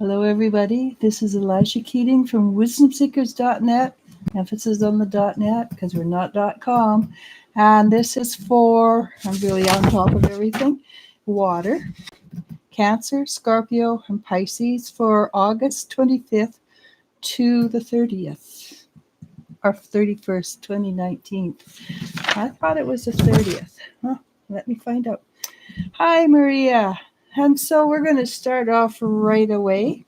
Hello, everybody. This is Eliz-sha Keating from wisdomseekers.net. Emphasis on the .net because we're not .com. And this is for, I'm really on top of everything, water, Cancer, Scorpio, and Pisces for August 25th to the 30th, or 31st, 2019. I thought it was the 30th. Huh, let me find out. Hi, Maria. And so we're going to start off right away.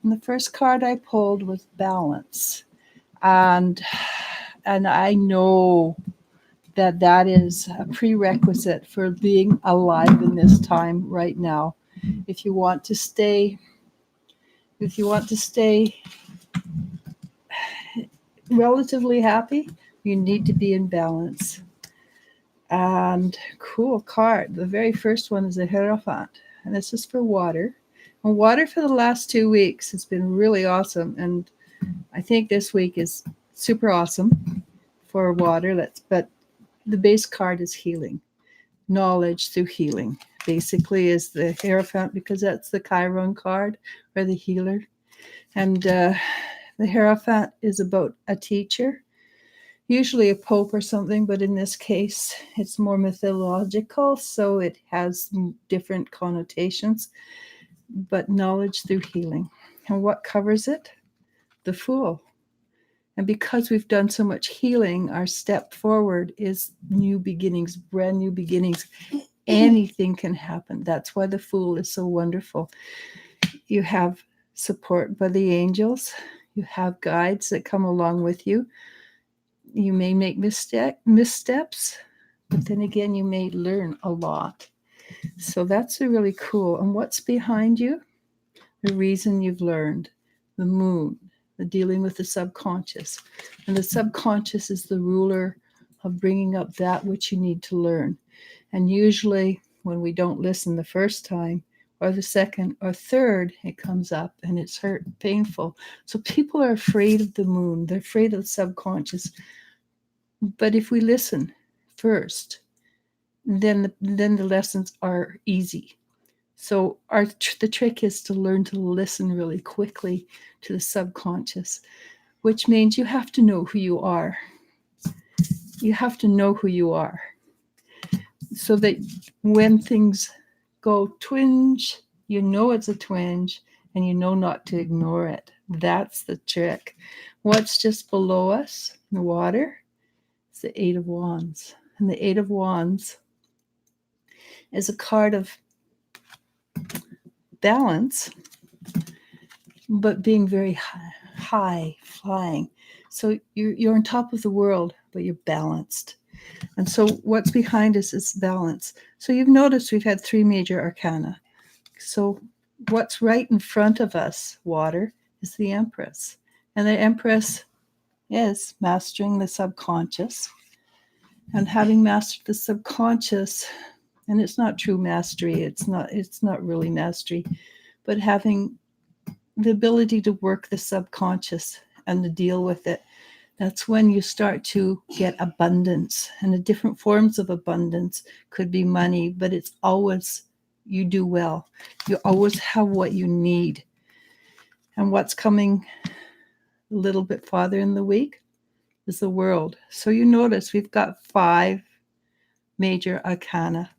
And the first card I pulled was balance. And I know that is a prerequisite for being alive in this time right now. If you want to stay relatively happy, you need to be in balance. And cool card. The very first one is a Hierophant. And this is for water. And water for the last 2 weeks has been really awesome. And I think this week is super awesome for water. But the base card is healing. Knowledge through healing. Basically is the Hierophant because that's the Chiron card or the healer. And the Hierophant is about a teacher, usually a pope or something, but in this case, it's more mythological, so it has different connotations, but knowledge through healing. And what covers it? The Fool. And because we've done so much healing, our step forward is new beginnings, brand new beginnings. Anything can happen. That's why the Fool is so wonderful. You have support by the angels. You have guides that come along with you. You may make missteps, but then again, you may learn a lot. So that's really cool. And what's behind you? The reason you've learned. The moon, the dealing with the subconscious. And the subconscious is the ruler of bringing up that which you need to learn. And usually when we don't listen the first time or the second or third, it comes up and it's hurt, painful. So people are afraid of the moon. They're afraid of the subconscious. But if we listen first, then the lessons are easy. So the trick is to learn to listen really quickly to the subconscious, which means you have to know who you are. You have to know who you are so that when things go twinge, you know it's a twinge and you know not to ignore it. That's the trick. What's just below us, the water, is the Eight of Wands. And the Eight of Wands is a card of balance, but being very high flying. So you're on top of the world, but you're balanced. And so what's behind us is balance. So you've noticed we've had 3 major arcana. So what's right in front of us, water, is the Empress. And the Empress is mastering the subconscious. And having mastered the subconscious, and it's not true mastery, it's not really mastery, but having the ability to work the subconscious and to deal with it, that's when you start to get abundance. And the different forms of abundance could be money, but it's always you do well. You always have what you need. And what's coming a little bit farther in the week is the World. So you notice we've got 5 major arcana.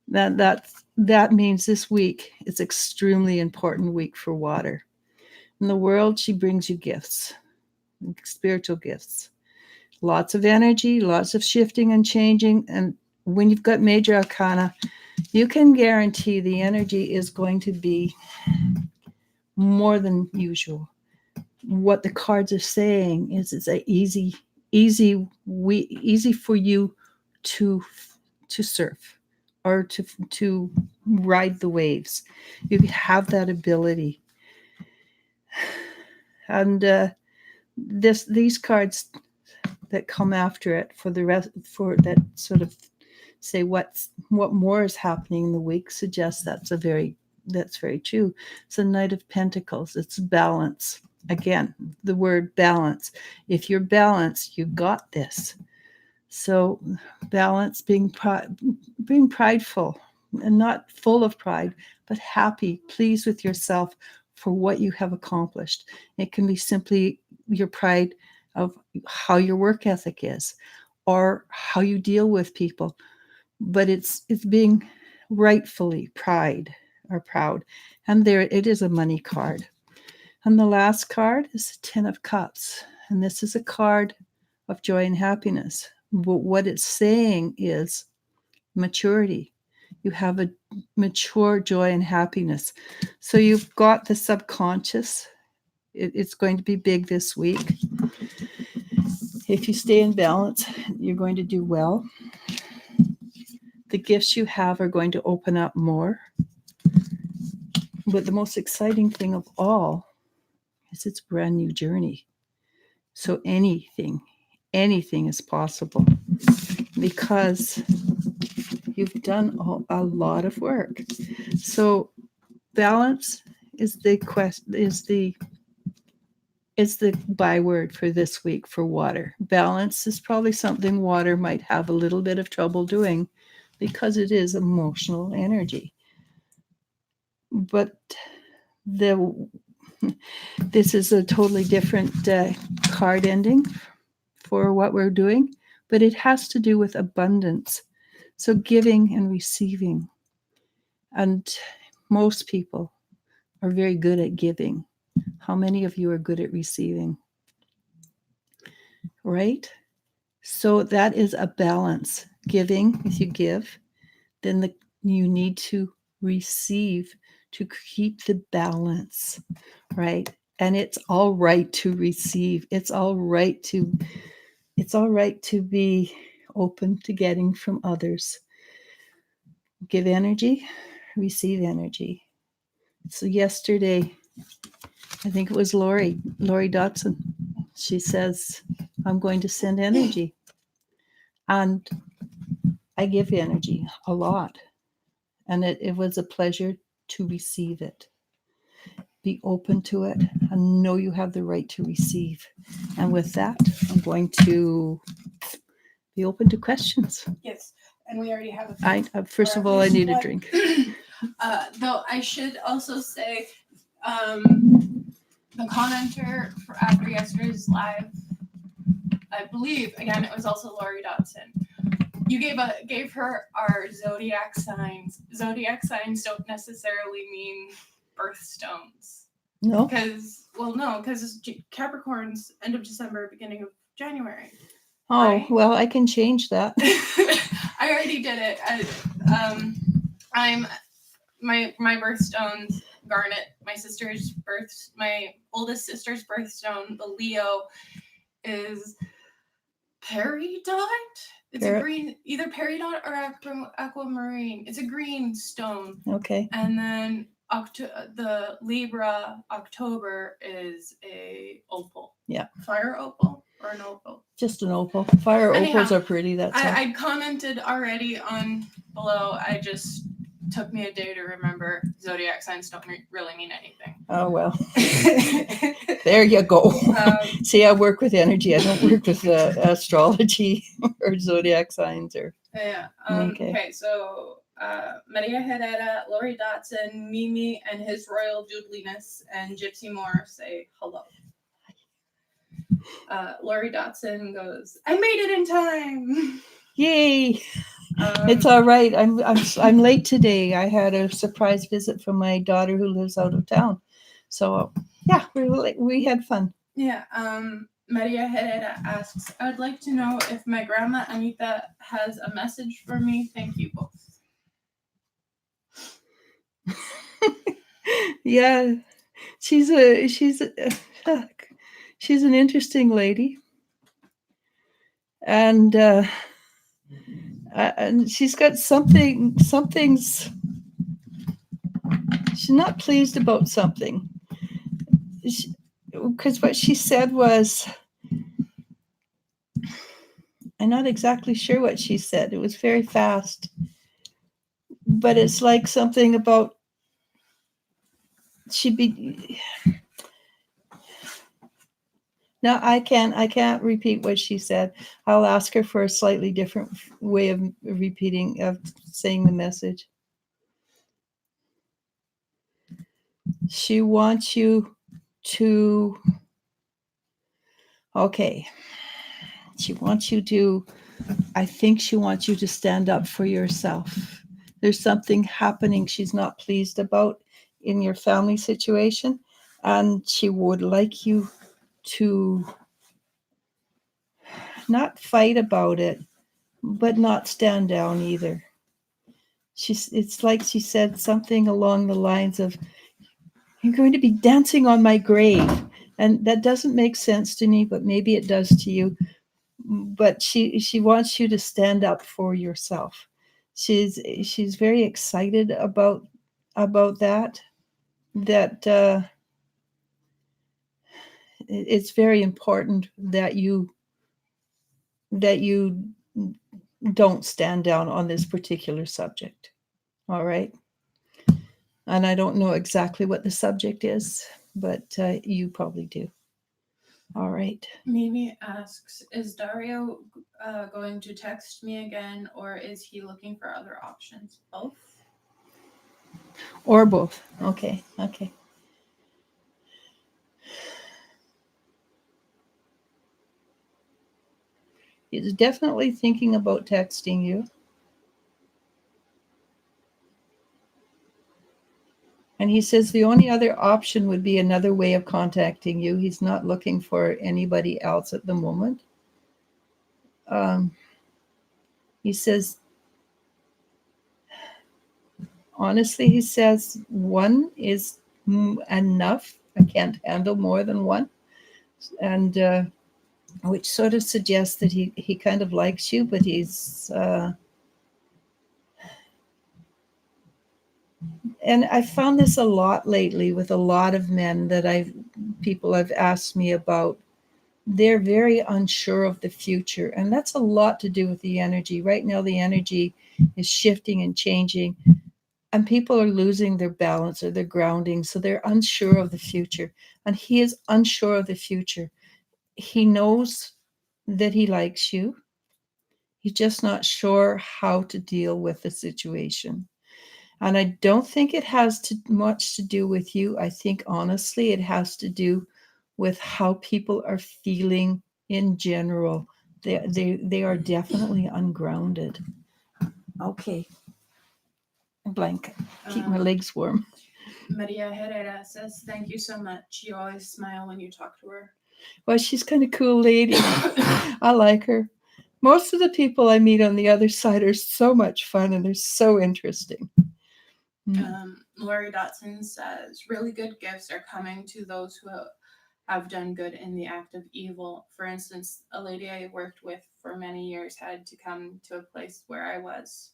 That means this week is extremely important week for water. In the World, she brings you gifts, spiritual gifts, lots of energy, lots of shifting and changing. And when you've got major arcana, you can guarantee the energy is going to be more than usual. What the cards are saying is it's a easy for you to surf or to ride the waves. You have that ability. And these cards that come after it for the rest, for that sort of say what more is happening in the week, suggests that's very true. It's a Knight of Pentacles. It's balance. Again, the word balance. If you're balanced, you got this. So balance, being prideful, and not full of pride, but happy, pleased with yourself for what you have accomplished. It can be simply your pride of how your work ethic is or how you deal with people, but it's being rightfully pride or proud. And there it is, a money card. And the last card is a 10 of cups, and this is a card of joy and happiness. But what it's saying is maturity. You have a mature joy and happiness. So you've got the subconscious. It's going to be big this week. If you stay in balance, you're going to do well. The gifts you have are going to open up more. But the most exciting thing of all is it's a brand new journey. So anything is possible because you've done a lot of work. So balance is the byword for this week for water. Balance is probably something water might have a little bit of trouble doing because it is emotional energy. But this is a totally different card ending for what we're doing, but it has to do with abundance. So giving and receiving. And most people are very good at giving. How many of you are good at receiving? Right? So that is a balance. Giving, if you give, then you need to receive to keep the balance, right? And it's all right to receive. It's all right to be open to getting from others. Give energy, receive energy. So yesterday, I think it was Lori Dotson. She says, I'm going to send energy. And I give energy a lot. And it was a pleasure to receive it. Be open to it and know you have the right to receive. And with that, I'm going to be open to questions. Yes, and we already have a few. First of all, I need a drink. Though I should also say, the commenter for after yesterday's live, I believe, again, it was also Lori Dotson. You gave her our zodiac signs. Zodiac signs don't necessarily mean birthstones. No? Because Capricorn's end of December, beginning of January. Oh, right? Well, I can change that. I already did it. I'm my birthstone's garnet. My oldest sister's birthstone, the Leo, is peridot. It's a green, either peridot or aquamarine. It's a green stone. Okay. And then the Libra October is a opal. Yeah. Fire opal or an opal? Just an opal. Fire opals are pretty. That's I commented already on below. I just took me a day to remember zodiac signs don't really mean anything. Oh, well. There you go. See, I work with energy. I don't work with astrology or zodiac signs. Yeah. Okay, so Maria Herrera, Lori Dotson, Mimi and his royal doodliness, and Gypsy Moore say hello. Lori Dotson goes, I made it in time. Yay. It's all right. I'm late today. I had a surprise visit from my daughter who lives out of town. So yeah, we had fun. Yeah. Maria Herrera asks, I would like to know if my grandma Anita has a message for me. Thank you both. Yeah, she's an interesting lady, and she's got something's she's not pleased about something, because what she said was, I'm not exactly sure what she said. It was very fast, but it's like something about No, I can't repeat what she said. I'll ask her for a slightly different way of saying the message. She wants you to, okay, she wants you to, I think she wants you to stand up for yourself. There's something happening she's not pleased about in your family situation, and she would like you to not fight about it, but not stand down either. It's like she said something along the lines of, "You're going to be dancing on my grave." And that doesn't make sense to me, but maybe it does to you. But she wants you to stand up for yourself. She's very excited about that. That it's very important that you don't stand down on this particular subject. All right. And I don't know exactly what the subject is, but you probably do. All right. Mimi asks, is Dario going to text me again, or is he looking for other options? Both? Or both. Okay. Okay. He's definitely thinking about texting you. And he says the only other option would be another way of contacting you. He's not looking for anybody else at the moment. He says, honestly, he says one is enough. I can't handle more than one. And which sort of suggests that he kind of likes you, but he's and I found this a lot lately with a lot of men that people have asked me about. They're very unsure of the future, and that's a lot to do with the energy. Right now the energy is shifting and changing, and people are losing their balance or their grounding, so they're unsure of the future. And he is unsure of the future. He knows that he likes you. He's just not sure how to deal with the situation. And I don't think it has much to do with you. I think honestly it has to do with how people are feeling in general. They are definitely ungrounded. Okay. Blank. Keep my legs warm. Maria Herrera says, thank you so much. You always smile when you talk to her. Well, she's kind of cool lady. I like her. Most of the people I meet on the other side are so much fun and they're so interesting. Lori Dotson says, really good gifts are coming to those who have done good in the act of evil. For instance, a lady I worked with for many years had to come to a place where I was.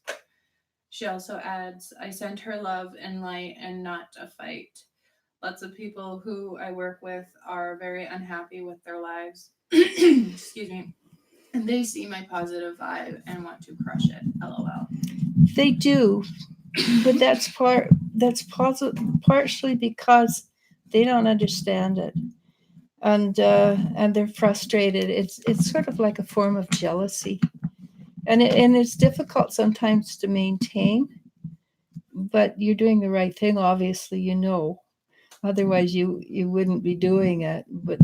She also adds, I sent her love and light and not a fight. Lots of people who I work with are very unhappy with their lives. Excuse me. And they see my positive vibe and want to crush it. LOL. They do, but that's partially because they don't understand it, and they're frustrated. It's sort of like a form of jealousy, and it's difficult sometimes to maintain. But you're doing the right thing, obviously. Otherwise you wouldn't be doing it. But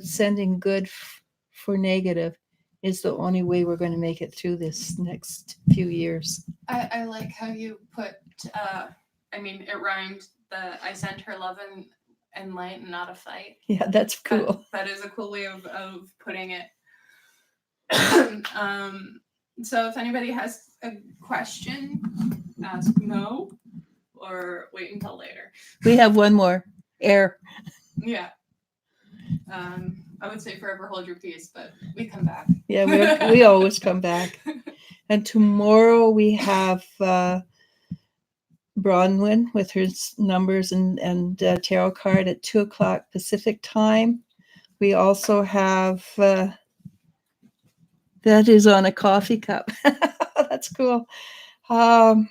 sending good for negative is the only way we're going to make it through this next few years. I like how you put, it rhymed, I sent her love and light and not a fight. Yeah, that's cool. That is a cool way of putting it. So if anybody has a question, ask no or wait until later. We have one more. Air. Yeah. I would say forever hold your peace, but we come back. Yeah, we always come back. And tomorrow we have Bronwyn with her numbers and tarot card at 2:00 Pacific time. We also have that is on a coffee cup. That's cool. On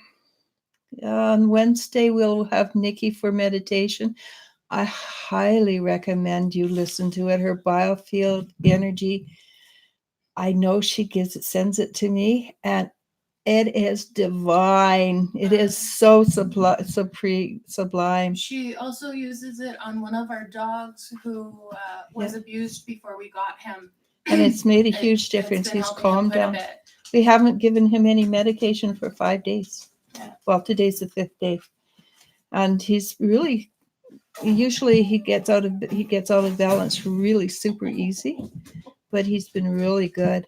Wednesday we'll have Nikki for meditation. I highly recommend you listen to it. Her biofield energy, I know she sends it to me, and It is divine. It is so sublime. She also uses it on one of our dogs who was abused before we got him. And it's made a huge difference. He's calmed down. We haven't given him any medication for 5 days. Yeah. Well, today's the 5th day. And he's really, usually he gets out of balance really super easy, but he's been really good.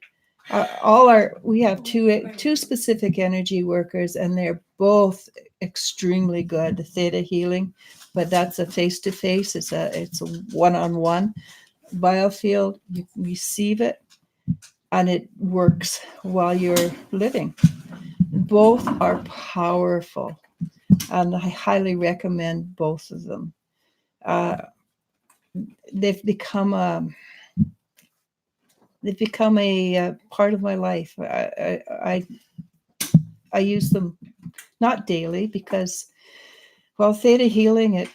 We have two specific energy workers, and they're both extremely good. The Theta Healing, but that's a face-to-face. It's a one-on-one biofield. You receive it, and it works while you're living. Both are powerful, and I highly recommend both of them. They've become a part of my life. I use them not daily because, well, Theta Healing,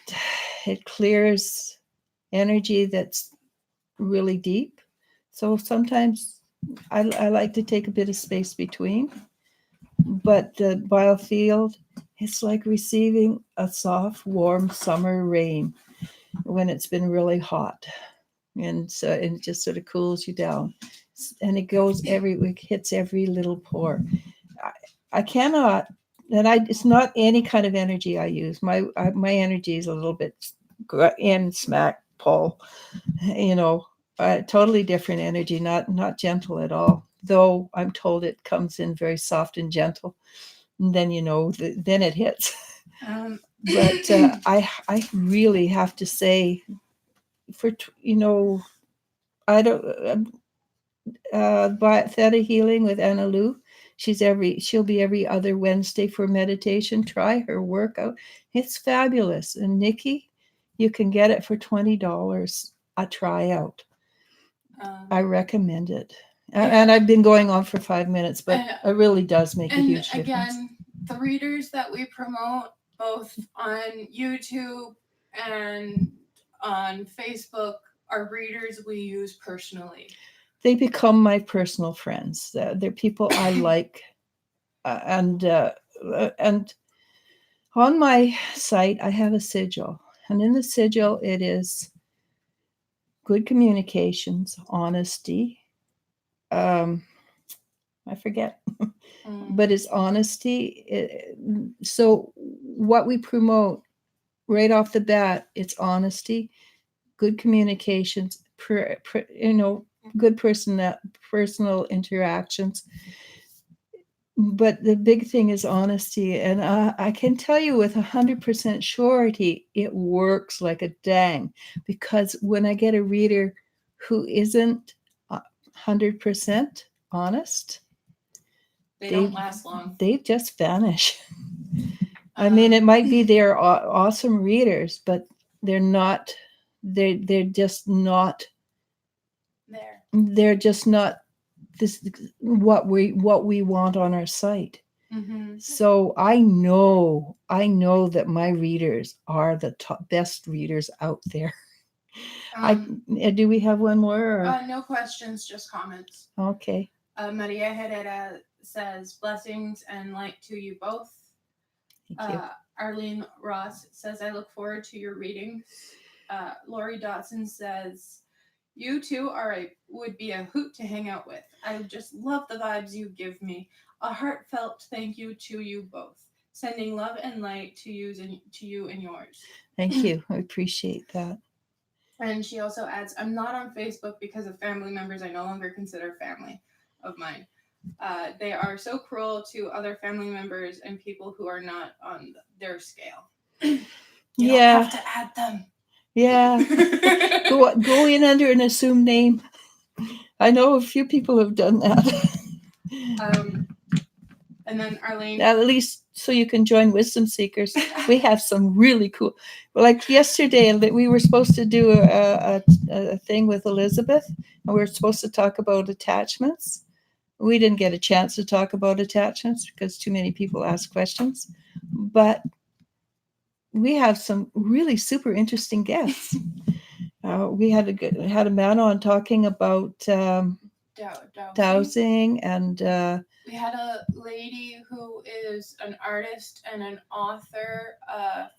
it clears energy that's really deep. So sometimes I like to take a bit of space between. But the biofield, it's like receiving a soft, warm summer rain when it's been really hot. And so it just sort of cools you down. And it goes it hits every little pore. I cannot, and it's not any kind of energy I use. My energy is a little bit in smack pull, totally different energy, not gentle at all. Though I'm told it comes in very soft and gentle, and then then it hits. But I really have to say, I don't. By Theta Healing with Anna Lou, she'll be every other Wednesday for meditation. Try her workout; it's fabulous. And Nikki, you can get it for $20 a tryout. I recommend it. And I've been going on for 5 minutes, but it really does make a huge difference. Again, the readers that we promote both on YouTube and on Facebook are readers we use personally. They become my personal friends. They're people I like. And on my site, I have a sigil. And in the sigil, it is good communications, honesty. I forget, but it's honesty. So what we promote right off the bat, it's honesty, good communications, good personal interactions. But the big thing is honesty. And I can tell you with 100% surety, it works like a dang. Because when I get a reader who isn't 100% honest, they don't last long. They just vanish. I mean, it might be they're awesome readers, but they're not. They're just not there. They're just not this what we want on our site. Mm-hmm. So I know that my readers are the best readers out there. Do we have one more? Or? No questions, just comments. Okay. Maria Herrera says, blessings and light to you both. Thank you. Arlene Ross says, I look forward to your readings. Lori Dotson says, you two would be a hoot to hang out with. I just love the vibes you give me. A heartfelt thank you to you both. Sending love and light to you and yours. Thank you. I appreciate that. And she also adds, I'm not on Facebook because of family members I no longer consider family of mine. They are so cruel to other family members and people who are not on their scale. You don't have to add them. Yeah. Go in under an assumed name. I know a few people have done that. And then Arlene. At least so you can join Wisdom Seekers. We have some really cool. Like yesterday, we were supposed to do a thing with Elizabeth, and we were supposed to talk about attachments. We didn't get a chance to talk about attachments because too many people asked questions. But we have some really super interesting guests. We had a man on talking about dowsing and We had a lady who is an artist and an author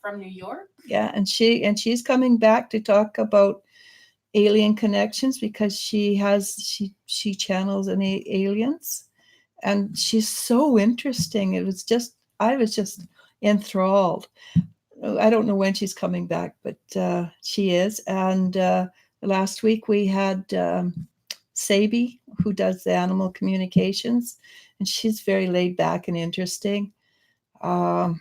from New York. Yeah, and she's coming back to talk about alien connections because she channels any aliens, and she's so interesting. I was just enthralled. I don't know when she's coming back, but she is. And last week we had Sabi, who does the animal communications, and she's very laid back and interesting. Um,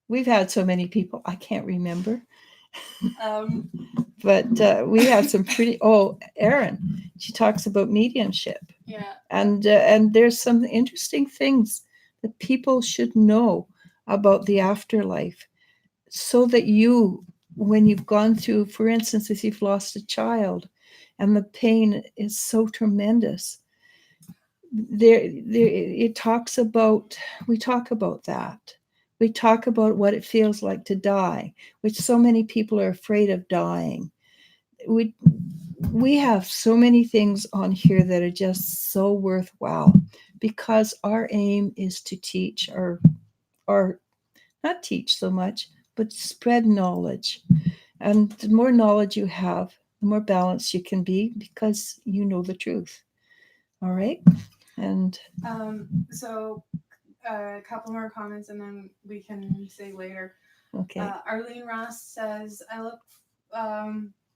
we've had so many people, I can't remember. But we have some pretty. Oh, Erin, she talks about mediumship. Yeah. And there's some interesting things that people should know about the afterlife, so that when you've gone through, for instance, if you've lost a child, and the pain is so tremendous, we talk about that. We talk about what it feels like to die, which so many people are afraid of dying. We have so many things on here that are just so worthwhile, because our aim is to teach, or not teach so much, but spread knowledge. And the more knowledge you have, the more balanced you can be, because you know the truth. All right. And so a couple more comments and then we can say later. okay. Arlene Ross says, I look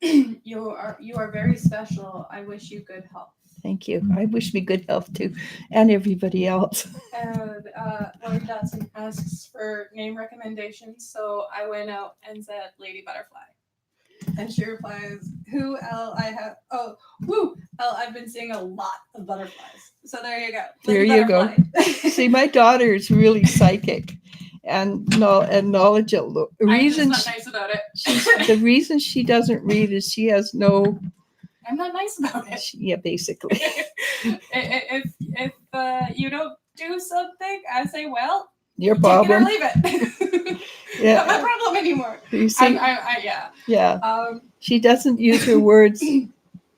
you are very special. I wish you good health. Thank you. I wish me good health too, and everybody else. And Lori Dotson asks for name recommendations, so I went out and said Lady Butterfly. And she replies, who L I have oh woo L I've been seeing a lot of butterflies. So there you go. Lady there you Butterfly. Go. See, my daughter is really psychic and knowledgeable. I'm just not nice about it. The reason she doesn't read is she has no. I'm not nice about it. Yeah, basically. if you don't do something, I say, well, your problem. Take it or leave it. Yeah. Not my problem anymore. You see, yeah. Yeah. She doesn't use her words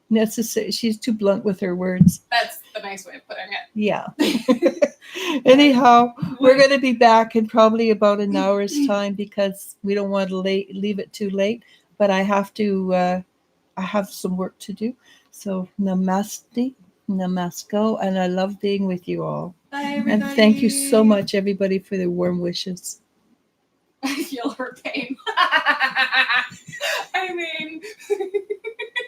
necessary. She's too blunt with her words. That's the nice way of putting it. Yeah. Anyhow, we're going to be back in probably about an hour's time, because we don't want to leave it too late. But I have to. I have some work to do. So namaste, namasko, and I love being with you all. Bye, everybody. And thank you so much, everybody, for the warm wishes. I feel her pain. I mean...